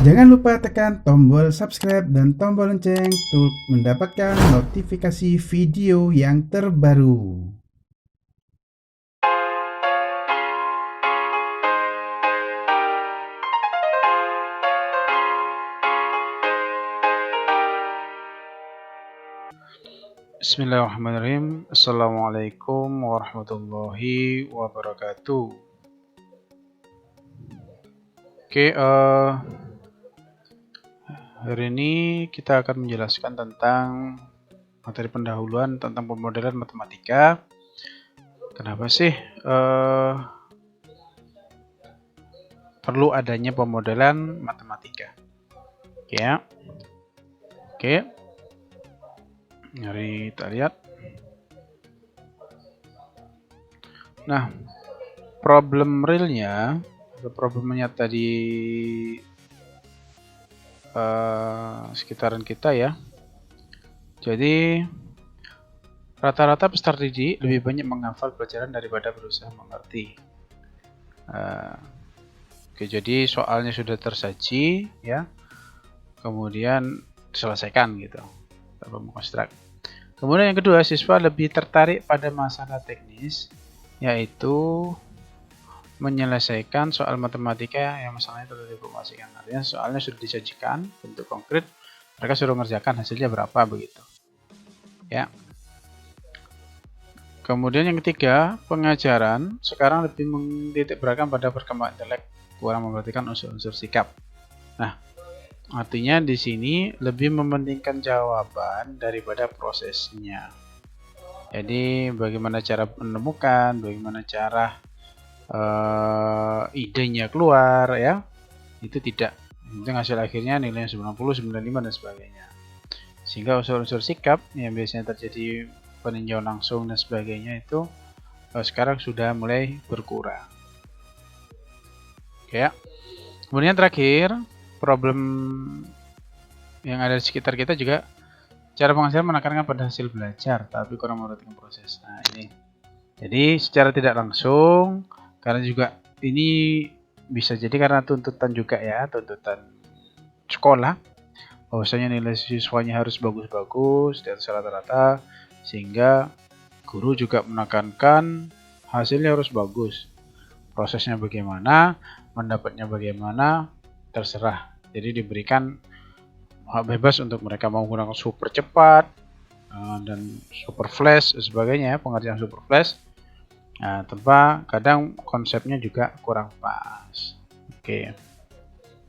Jangan lupa tekan tombol subscribe dan tombol lonceng untuk mendapatkan notifikasi video yang terbaru. Bismillahirrahmanirrahim. Assalamualaikum warahmatullahi wabarakatuh. Oke, hari ini kita akan menjelaskan tentang materi pendahuluan tentang pemodelan matematika. Kenapa sih perlu adanya pemodelan matematika? Ya, oke. Mari kita lihat. Nah, problem realnya atau problem nyata di sekitaran kita ya. Jadi rata-rata peserta didik lebih banyak menghafal pelajaran daripada berusaha mengerti. Oke, jadi soalnya sudah tersaji ya, kemudian diselesaikan gitu tanpa mengkonstruk. Kemudian yang kedua, siswa lebih tertarik pada masalah teknis, yaitu menyelesaikan soal matematika yang masalahnya telah diinformasikan. Artinya soalnya sudah disajikan bentuk konkret, mereka suruh mengerjakan, hasilnya berapa begitu. Ya. Kemudian yang ketiga, pengajaran sekarang lebih menitik beratkan pada perkembangan intelek, kurang memperhatikan unsur-unsur sikap. Nah, artinya di sini lebih mementingkan jawaban daripada prosesnya. Jadi bagaimana cara menemukan, bagaimana cara idenya keluar ya, itu tidak. Penting hasil akhirnya nilainya 90, 95 dan sebagainya. Sehingga unsur-unsur sikap yang biasanya terjadi peninjauan langsung dan sebagainya itu sekarang sudah mulai berkurang. Ya. Kemudian terakhir, problem yang ada di sekitar kita juga cara pengajaran menekankan pada hasil belajar tapi kurang memperhatikan proses. Nah, ini. Jadi secara tidak langsung, karena juga ini bisa jadi karena tuntutan juga ya, tuntutan sekolah, bahwasanya nilai siswanya harus bagus-bagus di atas rata-rata, sehingga guru juga menekankan hasilnya harus bagus. Prosesnya bagaimana, mendapatnya bagaimana, terserah. Jadi diberikan hak bebas untuk mereka mau menggunakan super cepat dan super flash dan sebagainya, pengerjaan super flash. Nah, tanpa kadang konsepnya juga kurang pas. Oke,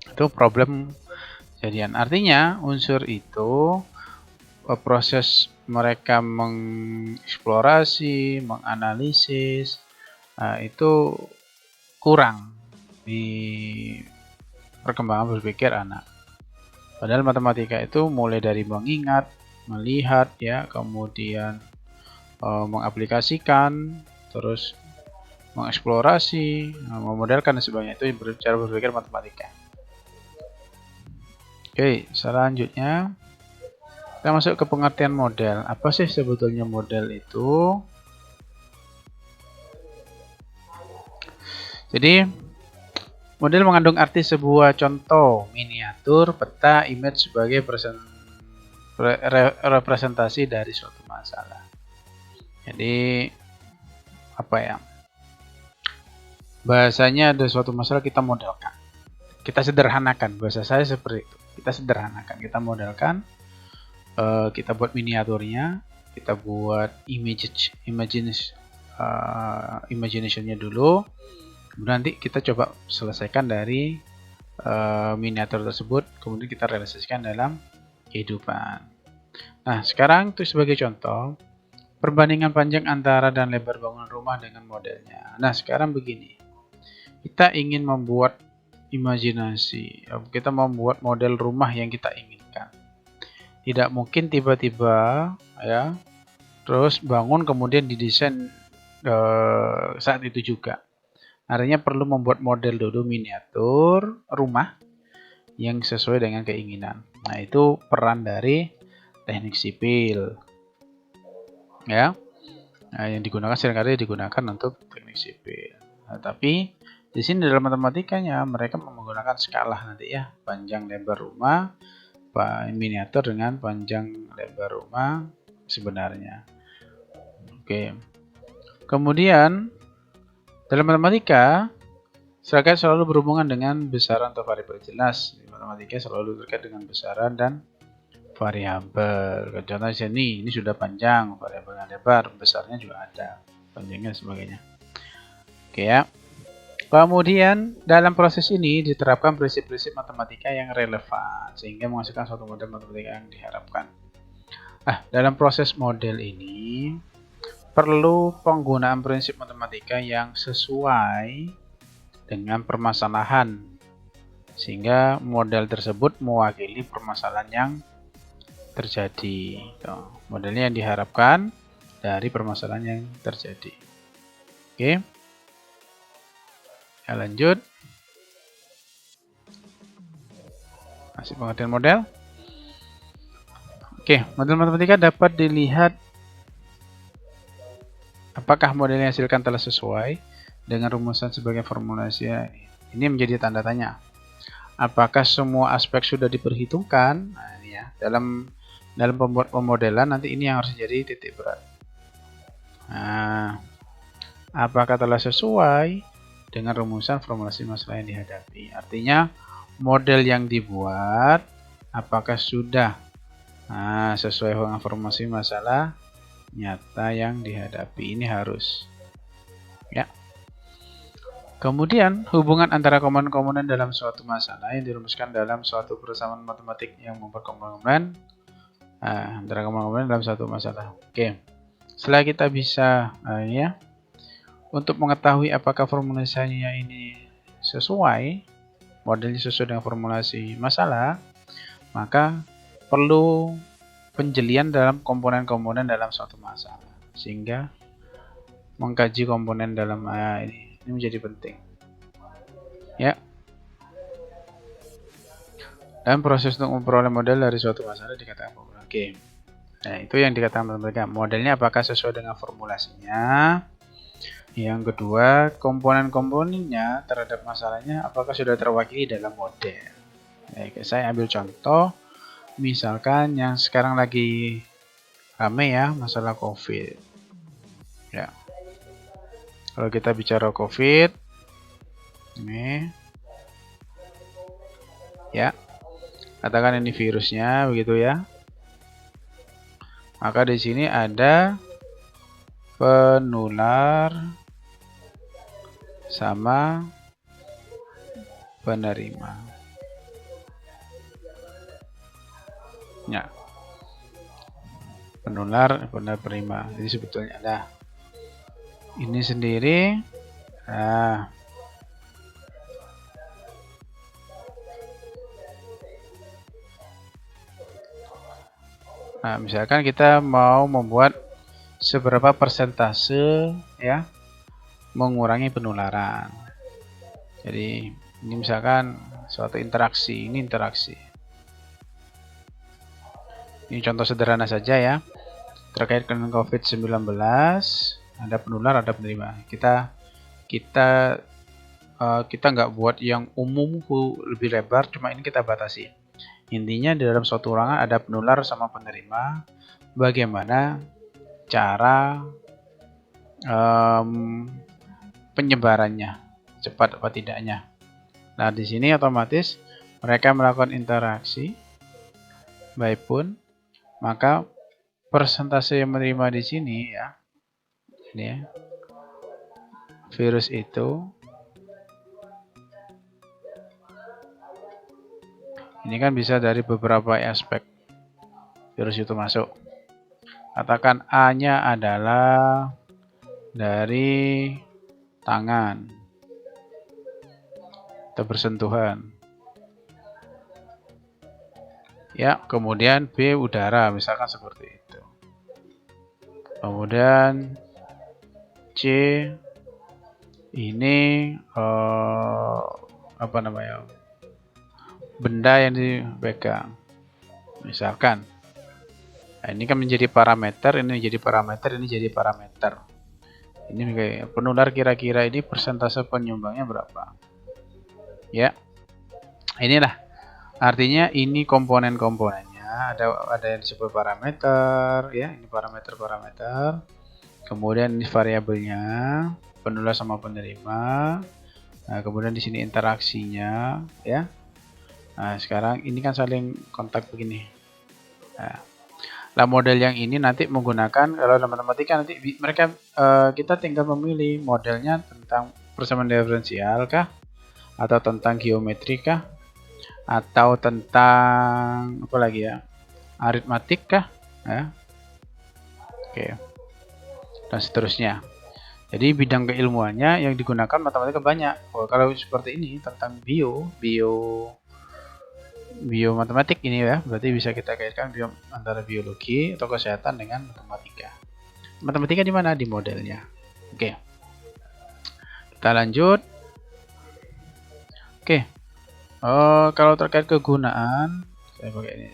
itu problem jadian. Artinya unsur itu proses mereka mengeksplorasi, menganalisis itu kurang di perkembangan berpikir anak. Padahal matematika itu mulai dari mengingat, melihat ya, kemudian mengaplikasikan, terus mengeksplorasi, memodelkan dan sebagainya. Itu cara berpikir matematika. Oke, selanjutnya kita masuk ke pengertian model. Apa sih sebetulnya model itu? Jadi model mengandung arti sebuah contoh, miniatur, peta, image sebagai representasi dari suatu masalah. Jadi apa ya? Bahasanya ada suatu masalah kita modelkan. Kita sederhanakan, bahasa saya seperti itu. Kita sederhanakan, kita modelkan, kita buat miniaturnya, kita buat imaginationnya dulu. Kemudian nanti kita coba selesaikan dari miniatur tersebut, kemudian kita realisasikan dalam kehidupan. Nah, sekarang itu sebagai contoh, perbandingan panjang antara dan lebar bangunan rumah dengan modelnya. Nah, sekarang begini, kita ingin membuat imajinasi, kita membuat model rumah yang kita inginkan. Tidak mungkin tiba-tiba ya, terus bangun kemudian didesain saat itu juga. Artinya perlu membuat model dulu miniatur rumah yang sesuai dengan keinginan. Nah, itu peran dari teknik sipil. Ya. Nah, yang digunakan seringkali digunakan untuk teknik sipil. Nah, tapi Di sini dalam matematikanya mereka menggunakan skala nanti ya, panjang lebar rumah, miniatur dengan panjang lebar rumah sebenarnya. Oke. Kemudian dalam matematika serangkaian selalu berhubungan dengan besaran atau variabel. Jelas di matematika selalu terkait dengan besaran dan variabel. Contohnya sini, ini sudah panjang, variabelnya lebar, besarnya juga ada, panjangnya dan sebagainya. Oke ya. Kemudian dalam proses ini diterapkan prinsip-prinsip matematika yang relevan sehingga menghasilkan suatu model matematika yang diharapkan. Nah, dalam proses model ini perlu penggunaan prinsip matematika yang sesuai dengan permasalahan sehingga model tersebut mewakili permasalahan yang terjadi. Modelnya yang diharapkan dari permasalahan yang terjadi. Oke. Ya, lanjut. Masih pengertian model. Oke, model matematika dapat dilihat apakah model yang dihasilkan telah sesuai dengan rumusan sebagai formulasi. Ini menjadi tanda tanya. Apakah semua aspek sudah diperhitungkan? Nah, ini ya. Dalam pembuat pemodelan nanti ini yang harus jadi titik berat. Nah, apakah telah sesuai dengan rumusan formulasi masalah yang dihadapi? Artinya model yang dibuat apakah sudah sesuai dengan formulasi masalah nyata yang dihadapi. Ini harus ya. Kemudian hubungan antara komponen-komponen dalam suatu masalah yang dirumuskan dalam suatu persamaan matematik yang membuat komponen antara komponen dalam suatu masalah. Oke. Setelah kita bisa ya, untuk mengetahui apakah formulasinya ini sesuai, modelnya sesuai dengan formulasi masalah, maka perlu penjelian dalam komponen-komponen dalam suatu masalah. Sehingga mengkaji komponen dalam ini menjadi penting. Ya. Dan proses untuk memperoleh model dari suatu masalah dikatakan formula. Oke. Nah, itu yang dikatakan mereka. Modelnya apakah sesuai dengan formulasinya? Yang kedua, komponen-komponennya terhadap masalahnya apakah sudah terwakili dalam model. Oke, saya ambil contoh, misalkan yang sekarang lagi rame ya, masalah COVID. Ya, kalau kita bicara COVID, ini, ya, katakan ini virusnya, begitu ya. Maka di sini ada penular sama penerima. Ya. Penular, penerima. Jadi sebetulnya ada ini sendiri. Nah, misalkan kita mau membuat seberapa persentase ya mengurangi penularan. Jadi ini misalkan suatu interaksi, ini interaksi. Ini contoh sederhana saja ya. Terkait dengan COVID-19, ada penular, ada penerima. Kita nggak buat yang umum lebih lebar, cuma ini kita batasi. Intinya di dalam suatu ruangan ada penular sama penerima. Bagaimana cara penyebarannya, cepat apa tidaknya. Nah, di sini otomatis mereka melakukan interaksi, baik pun, maka persentase yang menerima di sini ya, ini ya, virus itu, ini kan bisa dari beberapa aspek virus itu masuk. Katakan A-nya adalah dari tangan atau bersentuhan. Ya, kemudian B udara, misalkan seperti itu. Kemudian C ini benda yang dipegang, misalkan. Nah, ini kan menjadi parameter, ini jadi parameter, ini jadi parameter. Ini kayak penular kira-kira ini persentase penyumbangnya berapa. Ya, inilah artinya ini komponen-komponennya. Ada yang disebut parameter, ya ini parameter. Kemudian ini variabelnya, penular sama penerima. Nah, kemudian di sini interaksinya, ya. Nah, sekarang ini kan saling kontak begini. Nah, model yang ini nanti menggunakan, kalau dalam matematika nanti mereka kita tinggal memilih modelnya tentang persamaan diferensial kah, atau tentang geometri kah, atau tentang apa lagi ya, aritmatik kah, ya. Oke, dan seterusnya. Jadi bidang keilmuannya yang digunakan matematika banyak. Kalau seperti ini tentang biomatematik ini ya, berarti bisa kita kaitkan antara biologi atau kesehatan dengan matematika. Matematika di mana? Di modelnya. Oke. Kita lanjut. Oke. Kalau terkait kegunaan, saya pakai ini.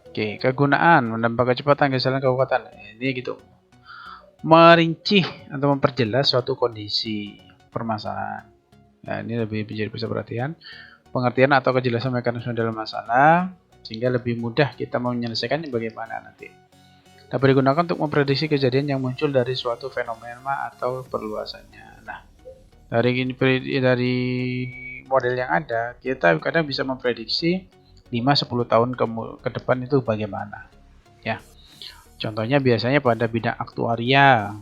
Oke, kegunaan menambah kecepatan, geseran, kekuatan. Ini gitu. Merinci atau memperjelas suatu kondisi permasalahan. Nah, ini lebih menjadi pusat perhatian. Pengertian atau kejelasan mekanisme dalam masalah, sehingga lebih mudah kita menyelesaikannya bagaimana nanti. Dapat digunakan untuk memprediksi kejadian yang muncul dari suatu fenomena atau perluasannya. Nah, dari model yang ada, kita kadang bisa memprediksi 5-10 tahun ke depan itu bagaimana. Ya. Contohnya biasanya pada bidang aktuaria,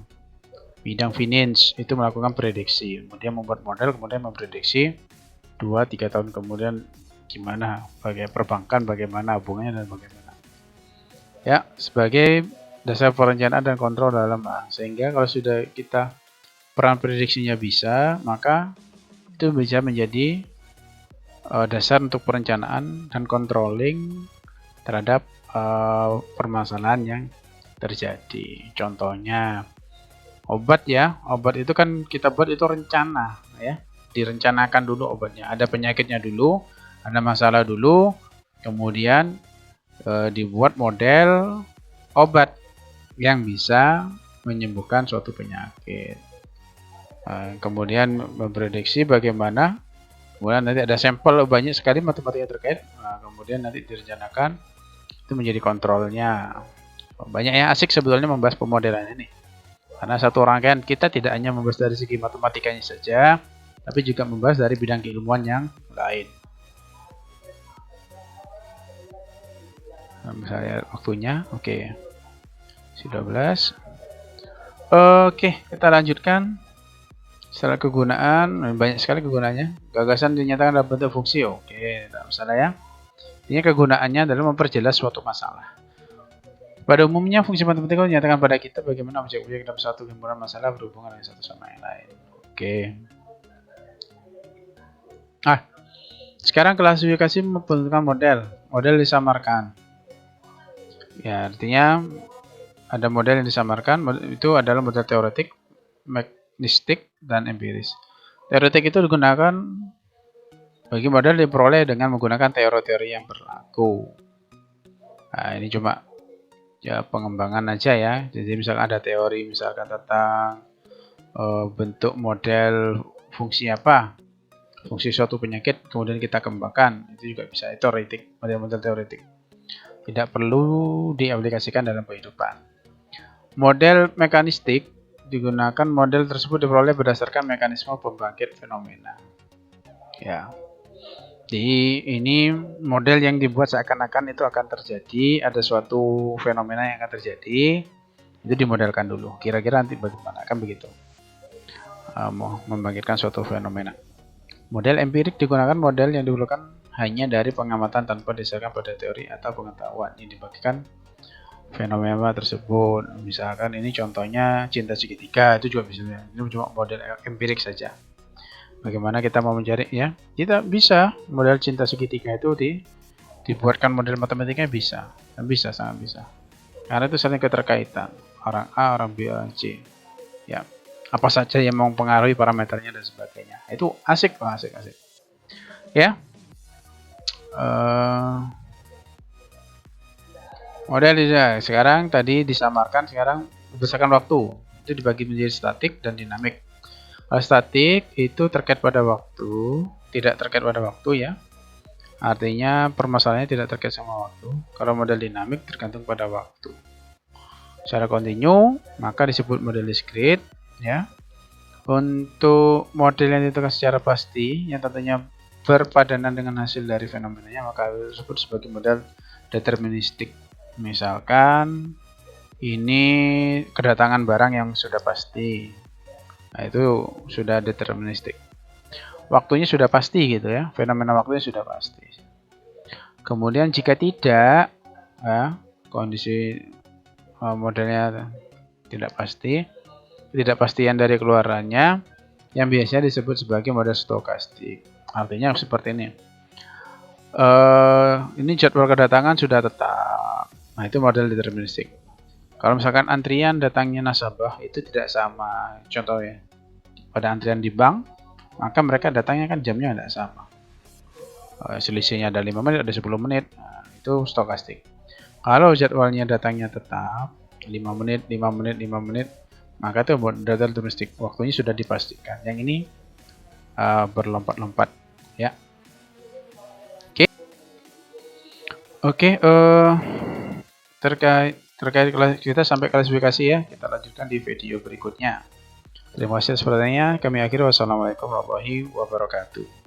bidang finance itu melakukan prediksi, kemudian membuat model, kemudian memprediksi 2-3 tahun kemudian gimana, bagaimana perbankan, bagaimana hubungannya dan bagaimana. Ya, sebagai dasar perencanaan dan kontrol dalam sehingga kalau sudah kita peran prediksinya bisa, maka itu bisa menjadi dasar untuk perencanaan dan controlling terhadap permasalahan yang terjadi. Contohnya obat ya, obat itu kan kita buat itu rencana ya, direncanakan dulu obatnya, ada penyakitnya dulu, ada masalah dulu, kemudian dibuat model obat yang bisa menyembuhkan suatu penyakit. Kemudian memprediksi bagaimana, kemudian nanti ada sampel banyak sekali matematika terkait, kemudian nanti direncanakan itu menjadi kontrolnya. Banyak yang asik sebetulnya membahas pemodelan ini, karena satu rangkaian kita tidak hanya membahas dari segi matematikanya saja, tapi juga membahas dari bidang keilmuan yang lain. Nah, misalnya waktunya, oke. 12. Oke, kita lanjutkan. Setelah kegunaan, banyak sekali kegunaannya. Gagasan dinyatakan dalam bentuk fungsi, oke, tidak masalah ya. Ini kegunaannya adalah memperjelas suatu masalah. Pada umumnya, fungsi matematika menyatakan pada kita bagaimana objek-objek dalam satu gambaran masalah berhubungan dengan satu sama yang lain. Oke. Sekarang klasifikasi membentukkan model. Model disamarkan. Ya, artinya ada model yang disamarkan. Itu adalah model teoretik, mekanistik, dan empiris. Teoretik itu digunakan bagi model diperoleh dengan menggunakan teori-teori yang berlaku. Nah, ini cuma ya pengembangan aja ya. Jadi misalkan ada teori misalkan tentang bentuk model fungsi apa, fungsi suatu penyakit, kemudian kita kembangkan, itu juga bisa teoretik, model-model teoretik, tidak perlu diaplikasikan dalam kehidupan. Model mekanistik digunakan, model tersebut diperoleh berdasarkan mekanisme pembangkit fenomena ya. Jadi ini model yang dibuat seakan-akan itu akan terjadi, ada suatu fenomena yang akan terjadi, itu dimodelkan dulu. Kira-kira nanti bagaimana, kan begitu. Mau membangkitkan suatu fenomena. Model empirik digunakan model yang diperlukan hanya dari pengamatan tanpa didasarkan pada teori atau pengetahuan yang dibagikan fenomena tersebut. Misalkan ini contohnya cinta segitiga, itu juga bisa. Ini cuma model empirik saja. Bagaimana kita mau mencari ya? Kita bisa model cinta segitiga itu dibuatkan model matematikanya bisa, dan bisa, sangat bisa. Karena itu saling keterkaitan, orang A, orang B, orang C. Ya, apa saja yang mempengaruhi parameternya dan sebagainya. Itu asik. Ya. Model sekarang tadi disamarkan, sekarang berdasarkan waktu. Itu dibagi menjadi statik dan dinamik. Kalau statik itu terkait pada waktu, tidak terkait pada waktu ya. Artinya permasalahannya tidak terkait sama waktu. Kalau model dinamik tergantung pada waktu. Secara kontinu, maka disebut model discrete ya. Untuk model yang ditentukan secara pasti, yang tentunya berpadanan dengan hasil dari fenomenanya, maka disebut sebagai model deterministik. Misalkan ini kedatangan barang yang sudah pasti, nah itu sudah deterministik. Waktunya sudah pasti gitu ya, fenomena waktunya sudah pasti. Kemudian jika tidak, ya, kondisi modelnya tidak pasti, ketidakpastian dari keluarannya yang biasanya disebut sebagai model stokastik. Artinya seperti ini. Ini jadwal kedatangan sudah tetap. Nah, itu model deterministik. Kalau misalkan antrian datangnya nasabah itu tidak sama. Contohnya, pada antrian di bank, maka mereka datangnya kan jamnya tidak sama. Selisihnya ada 5 menit, ada 10 menit. Nah, itu stokastik. Kalau jadwalnya datangnya tetap 5 menit, 5 menit, 5 menit, maka itu model deterministik. Waktunya sudah dipastikan. Yang ini berlompat-lompat ya. Oke, terkait kita sampai klasifikasi ya, kita lanjutkan di video berikutnya. Terima kasih atas perhatiannya. Kami akhiri. Wassalamualaikum warahmatullahi wabarakatuh.